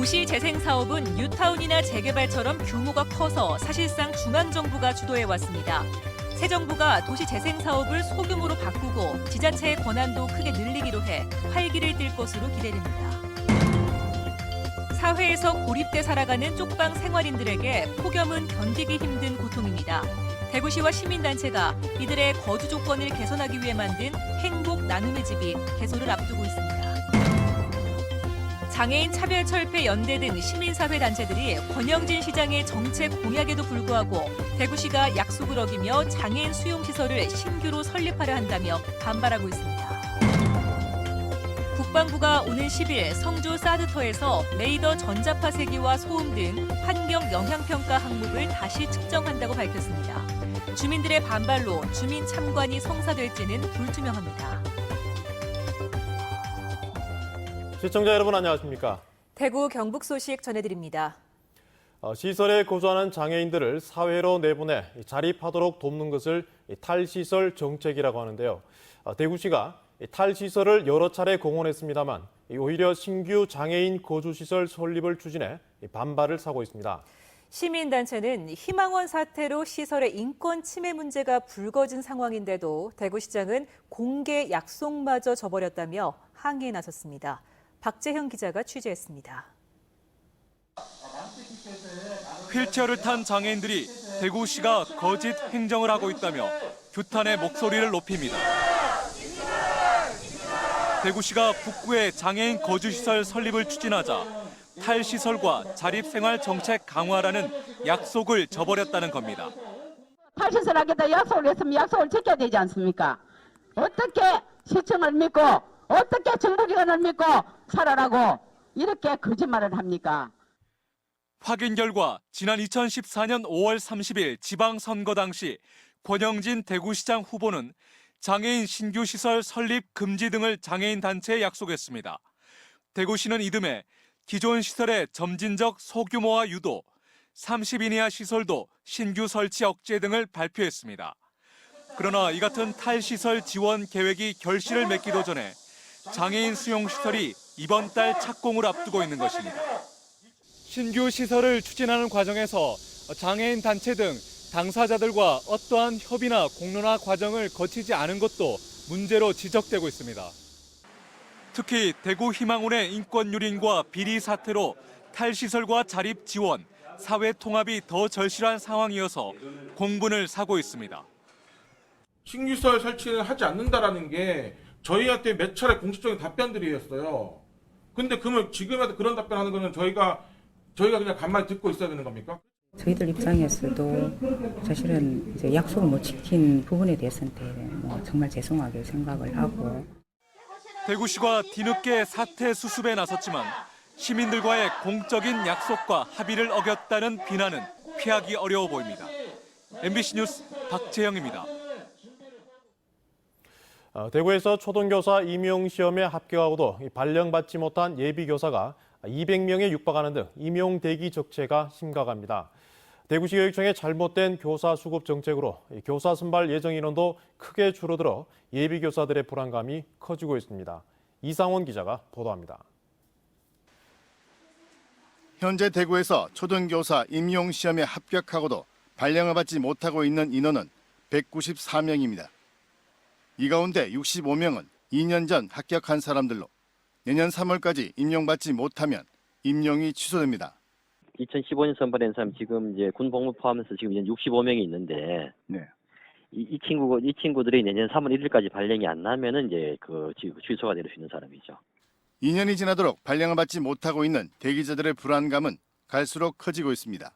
도시재생사업은 뉴타운이나 재개발처럼 규모가 커서 사실상 중앙정부가 주도해왔습니다. 새 정부가 도시재생사업을 소규모로 바꾸고 지자체의 권한도 크게 늘리기로 해 활기를 띨 것으로 기대됩니다. 사회에서 고립돼 살아가는 쪽방 생활인들에게 폭염은 견디기 힘든 고통입니다. 대구시와 시민단체가 이들의 거주 조건을 개선하기 위해 만든 행복 나눔의 집이 개소를 앞두고 있습니다. 장애인 차별철폐 연대 등 시민사회 단체들이 권영진 시장의 정책 공약에도 불구하고 대구시가 약속을 어기며 장애인 수용시설을 신규로 설립하려 한다며 반발하고 있습니다. 국방부가 오는 10일 성주 사드터에서 레이더 전자파 세기와 소음 등 환경 영향평가 항목을 다시 측정한다고 밝혔습니다. 주민들의 반발로 주민 참관이 성사될지는 불투명합니다. 시청자 여러분 안녕하십니까? 대구 경북 소식 전해드립니다. 시설에 거주하는 장애인들을 사회로 내보내 자립하도록 돕는 것을 탈시설 정책이라고 하는데요. 대구시가 탈시설을 여러 차례 공언했습니다만 오히려 신규 장애인 거주시설 설립을 추진해 반발을 사고 있습니다. 시민단체는 희망원 사태로 시설의 인권 침해 문제가 불거진 상황인데도 대구시장은 공개 약속마저 저버렸다며 항의에 나섰습니다. 박재형 기자가 취재했습니다. 휠체어를 탄 장애인들이 대구시가 거짓 행정을 하고 있다며 규탄의 목소리를 높입니다. 대구시가 북구에 장애인 거주시설 설립을 추진하자 탈시설과 자립생활 정책 강화라는 약속을 저버렸다는 겁니다. 탈시설 하겠다 약속을 했으면 약속을 지켜야 되지 않습니까? 어떻게 시청을 믿고 어떻게 정부기관을 믿고 살아라고 이렇게 거짓말을 합니까? 확인 결과 지난 2014년 5월 30일 지방선거 당시 권영진 대구시장 후보는 장애인 신규 시설 설립 금지 등을 장애인 단체에 약속했습니다. 대구시는 이듬해 기존 시설의 점진적 소규모화 유도, 30인 이하 시설도 신규 설치 억제 등을 발표했습니다. 그러나 이 같은 탈시설 지원 계획이 결실을 맺기도 전에 장애인 수용시설이 이번 달 착공을 앞두고 있는 것입니다. 신규 시설을 추진하는 과정에서 장애인 단체 등 당사자들과 어떠한 협의나 공론화 과정을 거치지 않은 것도 문제로 지적되고 있습니다. 특히 대구 희망원의 인권 유린과 비리 사태로 탈시설과 자립 지원, 사회 통합이 더 절실한 상황이어서 공분을 사고 있습니다. 신규시설 설치를 하지 않는다라는 게 저희한테 몇 차례 공식적인 답변들이었어요. 근데 그러면 지금에도 그런 답변하는 거는 저희가 그냥 가만히 듣고 있어야 되는 겁니까? 저희들 입장에서도 사실은 이제 약속을 못 지킨 부분에 대해서는 정말 죄송하게 생각을 하고. 대구시가 뒤늦게 사태 수습에 나섰지만 시민들과의 공적인 약속과 합의를 어겼다는 비난은 피하기 어려워 보입니다. MBC 뉴스 박재영입니다. 대구에서 초등교사 임용시험에 합격하고도 발령받지 못한 예비교사가 200명에 육박하는 등 임용 대기 적체가 심각합니다. 대구시 교육청의 잘못된 교사 수급 정책으로 교사 선발 예정 인원도 크게 줄어들어 예비교사들의 불안감이 커지고 있습니다. 이상원 기자가 보도합니다. 현재 대구에서 초등교사 임용시험에 합격하고도 발령을 받지 못하고 있는 인원은 194명입니다. 이 가운데 65명은 2년 전 합격한 사람들로 내년 3월까지 임용받지 못하면 임용이 취소됩니다. 2015년 선발한 사람 지금 이제 군 복무 포함해서 지금 이제 65명이 있는데 네. 이 친구들이 내년 3월 1일까지 발령이 안 나면은 이제 취소가 될 수 있는 사람이죠. 2년이 지나도록 발령을 받지 못하고 있는 대기자들의 불안감은 갈수록 커지고 있습니다.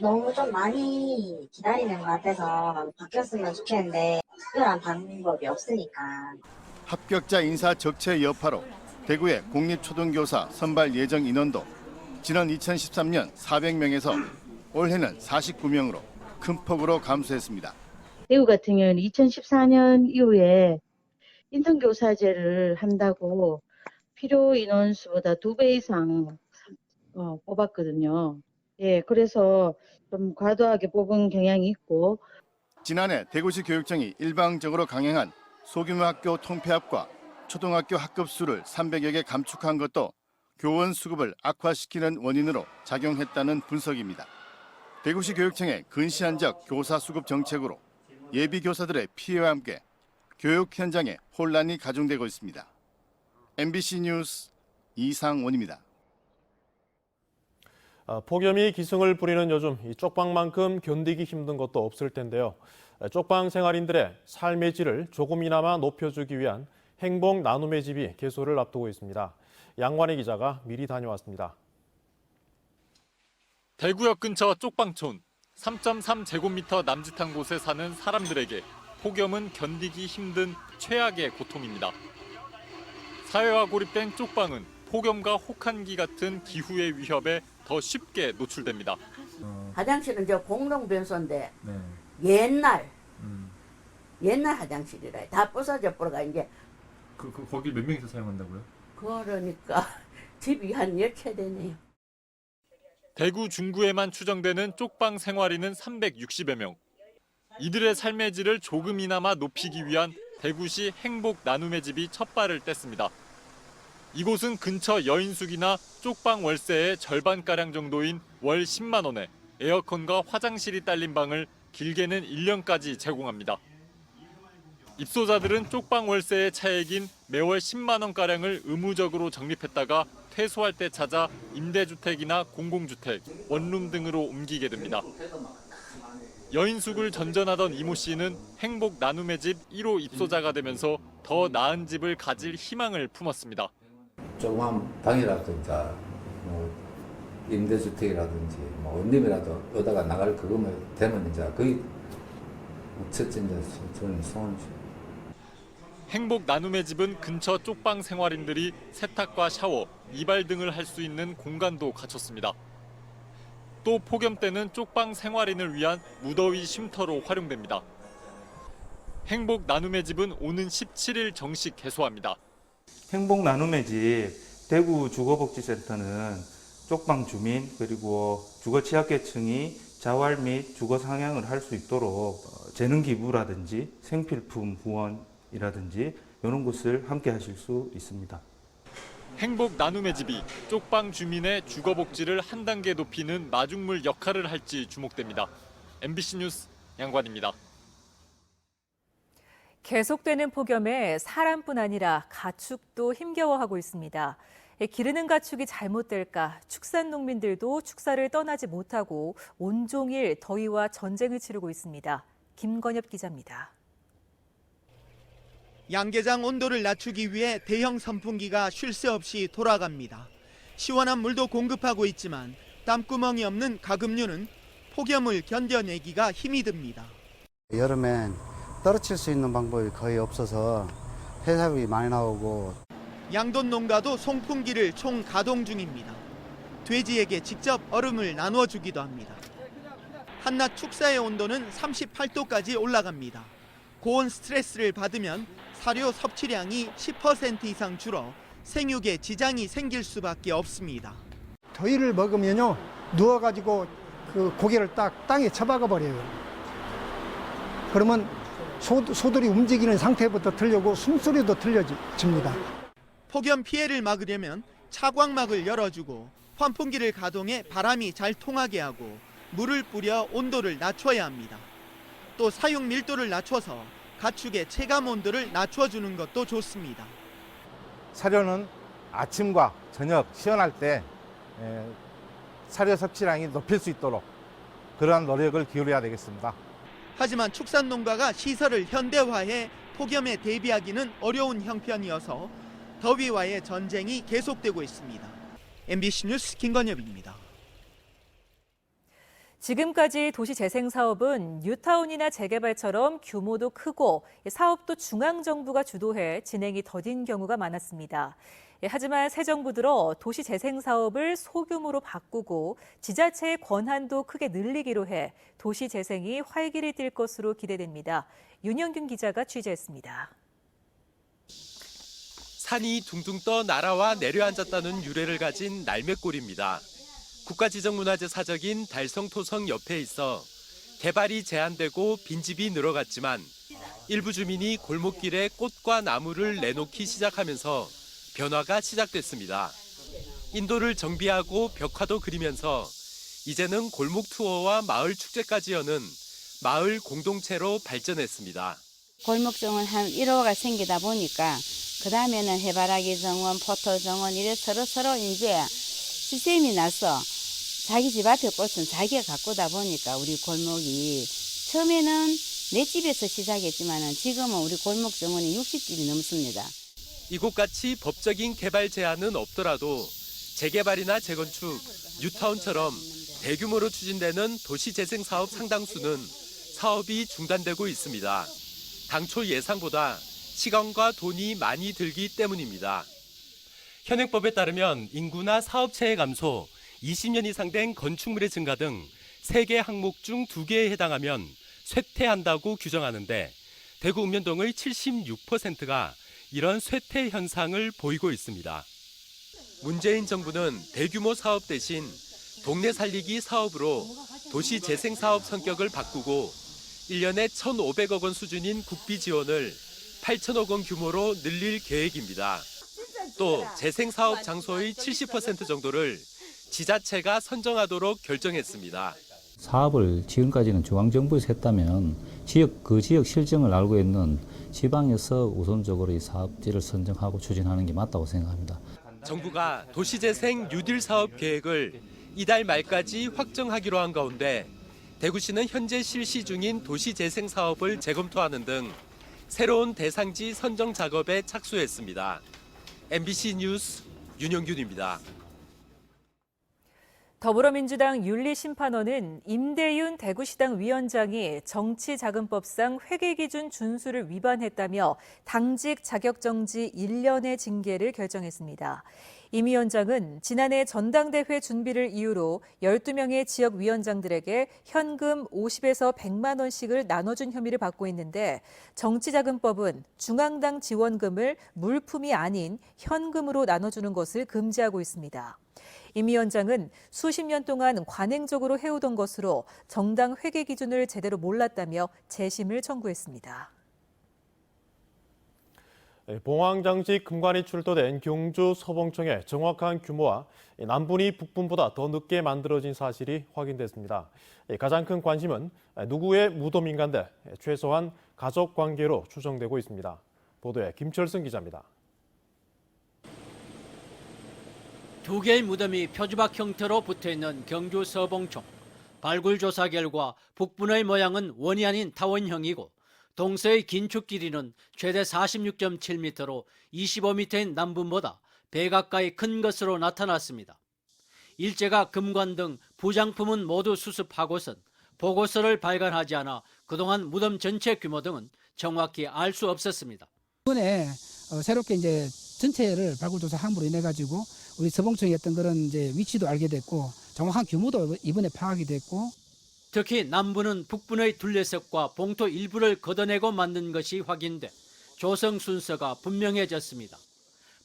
너무 좀 많이 기다리는 것 같아서 바뀌었으면 좋겠는데 특별한 방법이 없으니까. 합격자 인사 적체 여파로 대구의 공립초등교사 선발 예정 인원도 지난 2013년 400명에서 올해는 49명으로 큰 폭으로 감소했습니다. 대구 같은 경우는 2014년 이후에 인턴교사제를 한다고 필요 인원수보다 2배 이상 뽑았거든요. 예, 그래서 좀 과도하게 뽑은 경향이 있고. 지난해 대구시 교육청이 일방적으로 강행한 소규모 학교 통폐합과 초등학교 학급 수를 300여 개 감축한 것도 교원 수급을 악화시키는 원인으로 작용했다는 분석입니다. 대구시 교육청의 근시안적 교사 수급 정책으로 예비 교사들의 피해와 함께 교육 현장에 혼란이 가중되고 있습니다. MBC 뉴스 이상원입니다. 폭염이 기승을 부리는 요즘 이 쪽방만큼 견디기 힘든 것도 없을 텐데요. 쪽방 생활인들의 삶의 질을 조금이나마 높여주기 위한 행복 나눔의 집이 개소를 앞두고 있습니다. 양관희 기자가 미리 다녀왔습니다. 대구역 근처 쪽방촌 3.3제곱미터 남짓한 곳에 사는 사람들에게 폭염은 견디기 힘든 최악의 고통입니다. 사회와 고립된 쪽방은 폭염과 혹한기 같은 기후의 위협에 더 쉽게 노출됩니다. 화장실은 저 공동변소인데 옛날 화장실이라 다 부서져 버려가 이제 거기 몇 명이서 사용한다고요? 그러니까 집이 한 10채 되네요. 대구 중구에만 추정되는 쪽방 생활인은 360여 명. 이들의 삶의 질을 조금이나마 높이기 위한 대구시 행복 나눔의 집이 첫 발을 뗐습니다. 이곳은 근처 여인숙이나 쪽방 월세의 절반가량 정도인 월 10만 원에 에어컨과 화장실이 딸린 방을 길게는 1년까지 제공합니다. 입소자들은 쪽방 월세의 차액인 매월 10만 원가량을 의무적으로 적립했다가 퇴소할 때 찾아 임대주택이나 공공주택, 원룸 등으로 옮기게 됩니다. 여인숙을 전전하던 이모 씨는 행복 나눔의 집 1호 입소자가 되면서 더 나은 집을 가질 희망을 품었습니다. 조그만 방이라든지 뭐 임대주택이라든지 뭐 원룸이라도 얻다가 나갈 그거면 되면 이제 거의 첫째 이제 저는 소원이죠. 행복 나눔의 집은 근처 쪽방 생활인들이 세탁과 샤워, 이발 등을 할 수 있는 공간도 갖췄습니다. 또 폭염 때는 쪽방 생활인을 위한 무더위 쉼터로 활용됩니다. 행복 나눔의 집은 오는 17일 정식 개소합니다. 행복 나눔의 집 대구 주거복지센터는 쪽방 주민 그리고 주거 취약계층이 자활 및 주거 상향을 할 수 있도록 재능 기부라든지 생필품 후원이라든지 이런 것을 함께 하실 수 있습니다. 행복 나눔의 집이 쪽방 주민의 주거복지를 한 단계 높이는 마중물 역할을 할지 주목됩니다. MBC 뉴스 양관입니다. 계속되는 폭염에 사람뿐 아니라 가축도 힘겨워하고 있습니다. 기르는 가축이 잘못될까 축산농민들도 축사를 떠나지 못하고 온종일 더위와 전쟁을 치르고 있습니다. 김건엽 기자입니다. 양계장 온도를 낮추기 위해 대형 선풍기가 쉴 새 없이 돌아갑니다. 시원한 물도 공급하고 있지만 땀구멍이 없는 가금류는 폭염을 견뎌내기가 힘이 듭니다. 여름엔 떨어칠 수 있는 방법이 거의 없어서 폐사비 많이 나오고 양돈 농가도 송풍기를 총 가동 중입니다. 돼지에게 직접 얼음을 나누어 주기도 합니다. 한낮 축사의 온도는 38도까지 올라갑니다. 고온 스트레스를 받으면 사료 섭취량이 10% 이상 줄어 생육에 지장이 생길 수밖에 없습니다. 더위를 먹으면요 누워가지고 그 고개를 딱 땅에 처박아 버려요. 그러면 소들이 움직이는 상태부터 들려고 숨소리도 들려집니다. 폭염 피해를 막으려면 차광막을 열어주고 환풍기를 가동해 바람이 잘 통하게 하고 물을 뿌려 온도를 낮춰야 합니다. 또 사육 밀도를 낮춰서 가축의 체감 온도를 낮춰주는 것도 좋습니다. 사료는 아침과 저녁 시원할 때 사료 섭취량이 높일 수 있도록 그러한 노력을 기울여야 되겠습니다. 하지만 축산농가가 시설을 현대화해 폭염에 대비하기는 어려운 형편이어서 더위와의 전쟁이 계속되고 있습니다. MBC 뉴스 김건엽입니다. 지금까지 도시재생사업은 뉴타운이나 재개발처럼 규모도 크고 사업도 중앙정부가 주도해 진행이 더딘 경우가 많았습니다. 하지만 새 정부 들어 도시재생사업을 소규모로 바꾸고 지자체의 권한도 크게 늘리기로 해 도시재생이 활기를 띨 것으로 기대됩니다. 윤영균 기자가 취재했습니다. 산이 둥둥 떠 날아와 내려앉았다는 유래를 가진 날매골입니다. 국가지정문화재 사적인 달성토성 옆에 있어 개발이 제한되고 빈집이 늘어갔지만 일부 주민이 골목길에 꽃과 나무를 내놓기 시작하면서 변화가 시작됐습니다. 인도를 정비하고 벽화도 그리면서 이제는 골목 투어와 마을 축제까지 여는 마을 공동체로 발전했습니다. 골목 정원 한 1호가 생기다 보니까 그 다음에는 해바라기 정원, 포토 정원 이래 서로 이제 시스템이 나서 자기 집 앞에 꽃은 자기가 가꾸다 보니까 우리 골목이 처음에는 내 집에서 시작했지만은 지금은 우리 골목 정원이 60집이 넘습니다. 이곳같이 법적인 개발 제한은 없더라도 재개발이나 재건축, 뉴타운처럼 대규모로 추진되는 도시재생 사업 상당수는 사업이 중단되고 있습니다. 당초 예상보다 시간과 돈이 많이 들기 때문입니다. 현행법에 따르면 인구나 사업체의 감소, 20년 이상 된 건축물의 증가 등 3개 항목 중 2개에 해당하면 쇠퇴한다고 규정하는데 대구 읍면동의 76%가 이런 쇠퇴 현상을 보이고 있습니다. 문재인 정부는 대규모 사업 대신 동네 살리기 사업으로 도시 재생 사업 성격을 바꾸고 1년에 1,500억 원 수준인 국비 지원을 8천억 원 규모로 늘릴 계획입니다. 또 재생 사업 장소의 70% 정도를 지자체가 선정하도록 결정했습니다. 사업을 지금까지는 중앙정부에서 했다면 그 지역 실정을 알고 있는 지방에서 우선적으로 이 사업지를 선정하고 추진하는 게 맞다고 생각합니다. 정부가 도시재생 뉴딜 사업 계획을 이달 말까지 확정하기로 한 가운데 대구시는 현재 실시 중인 도시재생 사업을 재검토하는 등 새로운 대상지 선정 작업에 착수했습니다. MBC 뉴스 윤영균입니다. 더불어민주당 윤리심판원은 임대윤 대구시당 위원장이 정치자금법상 회계기준 준수를 위반했다며 당직 자격정지 1년의 징계를 결정했습니다. 임 위원장은 지난해 전당대회 준비를 이유로 12명의 지역위원장들에게 현금 50에서 100만 원씩을 나눠준 혐의를 받고 있는데 정치자금법은 중앙당 지원금을 물품이 아닌 현금으로 나눠주는 것을 금지하고 있습니다. 임 위원장은 수십 년 동안 관행적으로 해오던 것으로 정당 회계 기준을 제대로 몰랐다며 재심을 청구했습니다. 봉황장식 금관이 출토된 경주 서봉청의 정확한 규모와 남분이 북분보다 더 늦게 만들어진 사실이 확인됐습니다. 가장 큰 관심은 누구의 무덤인가인데 최소한 가족 관계로 추정되고 있습니다. 보도에 김철승 기자입니다. 두 개의 무덤이 표주박 형태로 붙어있는 경주 서봉청. 발굴 조사 결과 북분의 모양은 원이 아닌 타원형이고 동서의 긴축 길이는 최대 46.7m로 25m인 남분보다 배 가까이 큰 것으로 나타났습니다. 일제가 금관 등 부장품은 모두 수습하고선 보고서를 발간하지 않아 그동안 무덤 전체 규모 등은 정확히 알 수 없었습니다. 이번에 새롭게 이제 전체를 발굴조사 함으로 인해 가지고 우리 서봉청의 어떤 그런 이제 위치도 알게 됐고 정확한 규모도 이번에 파악이 됐고 특히 남부는 북분의 둘레석과 봉토 일부를 걷어내고 만든 것이 확인돼 조성 순서가 분명해졌습니다.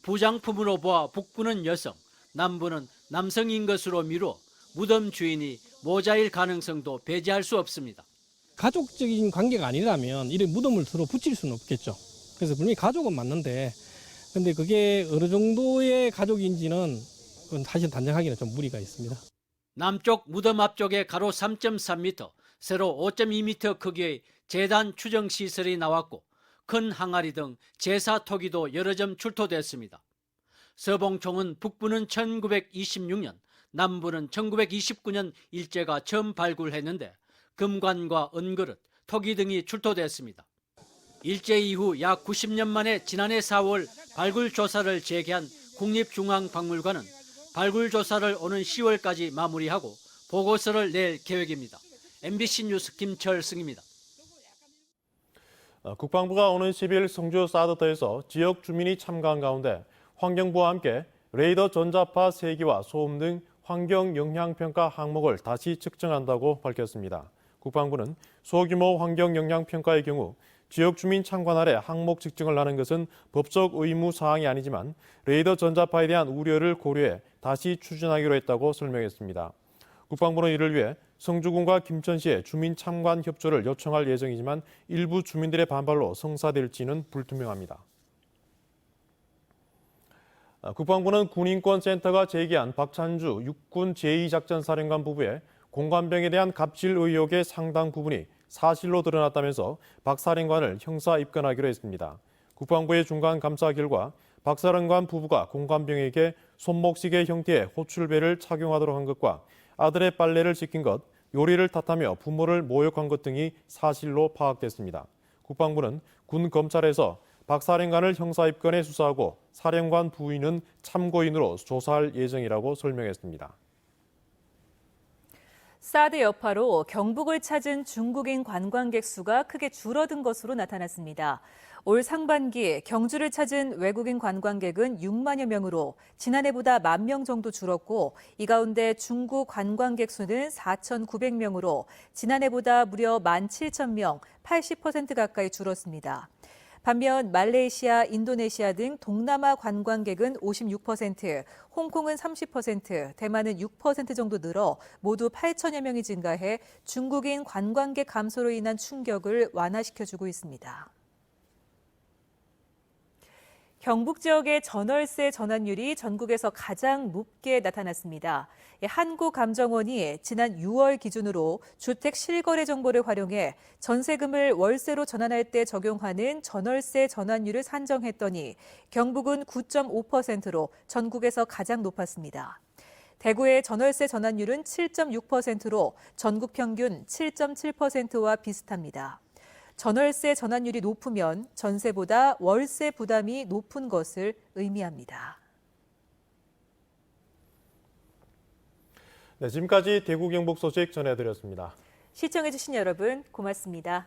부장품으로 보아 북부는 여성, 남부는 남성인 것으로 미루어 무덤 주인이 모자일 가능성도 배제할 수 없습니다. 가족적인 관계가 아니라면 이런 무덤을 서로 붙일 수는 없겠죠. 그래서 분명히 가족은 맞는데 근데 그게 어느 정도의 가족인지는 사실 단정하기는 좀 무리가 있습니다. 남쪽 무덤 앞쪽에 가로 3.3m, 세로 5.2m 크기의 재단 추정 시설이 나왔고 큰 항아리 등 제사 토기도 여러 점 출토됐습니다. 서봉총은 북부는 1926년, 남부는 1929년 일제가 처음 발굴했는데 금관과 은그릇, 토기 등이 출토됐습니다. 일제 이후 약 90년 만에 지난해 4월 발굴 조사를 재개한 국립중앙박물관은 발굴 조사를 오는 10월까지 마무리하고 보고서를 낼 계획입니다. MBC 뉴스 김철승입니다. 국방부가 오는 10일 성주 사드터에서 지역 주민이 참가한 가운데 환경부와 함께 레이더 전자파 세기와 소음 등 환경 영향평가 항목을 다시 측정한다고 밝혔습니다. 국방부는 소규모 환경 영향평가의 경우 지역 주민 참관 아래 항목 측정을 하는 것은 법적 의무 사항이 아니지만 레이더 전자파에 대한 우려를 고려해 다시 추진하기로 했다고 설명했습니다. 국방부는 이를 위해 성주군과 김천시에 주민 참관 협조를 요청할 예정이지만 일부 주민들의 반발로 성사될지는 불투명합니다. 국방부는 군인권센터가 제기한 박찬주 육군 제2작전사령관 부부의 공관병에 대한 갑질 의혹의 상당 부분이 사실로 드러났다면서 박 사령관을 형사 입건하기로 했습니다. 국방부의 중간 감사 결과 박 사령관 부부가 공관병에게 손목시계 형태의 호출벨을 착용하도록 한 것과 아들의 빨래를 시킨 것, 요리를 탓하며 부모를 모욕한 것 등이 사실로 파악됐습니다. 국방부는 군 검찰에서 박 사령관을 형사 입건해 수사하고 사령관 부인은 참고인으로 조사할 예정이라고 설명했습니다. 사드 여파로 경북을 찾은 중국인 관광객 수가 크게 줄어든 것으로 나타났습니다. 올 상반기 경주를 찾은 외국인 관광객은 6만여 명으로 지난해보다 1만 명 정도 줄었고 이 가운데 중국 관광객 수는 4,900명으로 지난해보다 무려 17,000명, 80% 가까이 줄었습니다. 반면 말레이시아, 인도네시아 등 동남아 관광객은 56%, 홍콩은 30%, 대만은 6% 정도 늘어 모두 8천여 명이 증가해 중국인 관광객 감소로 인한 충격을 완화시켜주고 있습니다. 경북 지역의 전월세 전환율이 전국에서 가장 높게 나타났습니다. 한국감정원이 지난 6월 기준으로 주택 실거래 정보를 활용해 전세금을 월세로 전환할 때 적용하는 전월세 전환율을 산정했더니 경북은 9.5%로 전국에서 가장 높았습니다. 대구의 전월세 전환율은 7.6%로 전국 평균 7.7%와 비슷합니다. 전월세 전환율이 높으면 전세보다 월세 부담이 높은 것을 의미합니다. 네, 지금까지 대구 경북 소식 전해드렸습니다. 시청해주신 여러분 고맙습니다.